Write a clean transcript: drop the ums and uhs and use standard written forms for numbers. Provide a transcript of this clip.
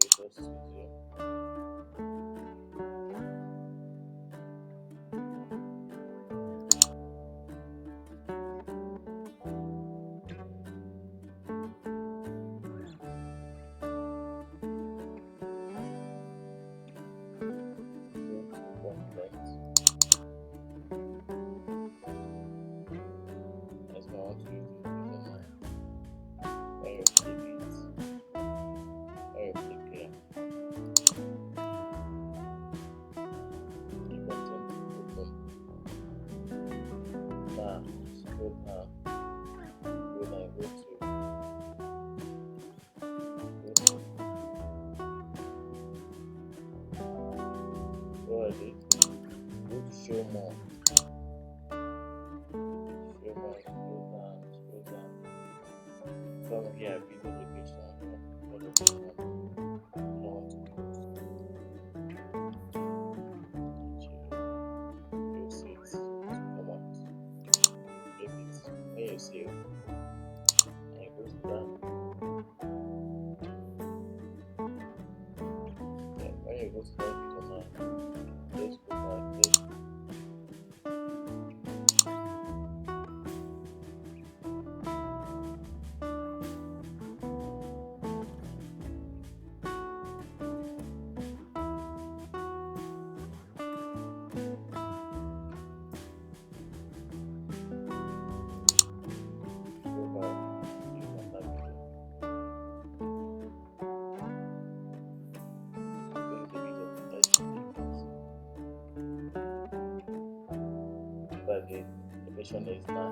Creator Studio. Go to content. That's what I want to use it on my, when you click it, when you click here, the content will open. Now scroll down, go down, go ahead, go to show more, scroll down. From here, video location, what location I want to post. You see it come out, save it. When you save, and you go to that, then when you go to that video now, just go back, just go back, click on that video. Going to video for 30 seconds. But the location is not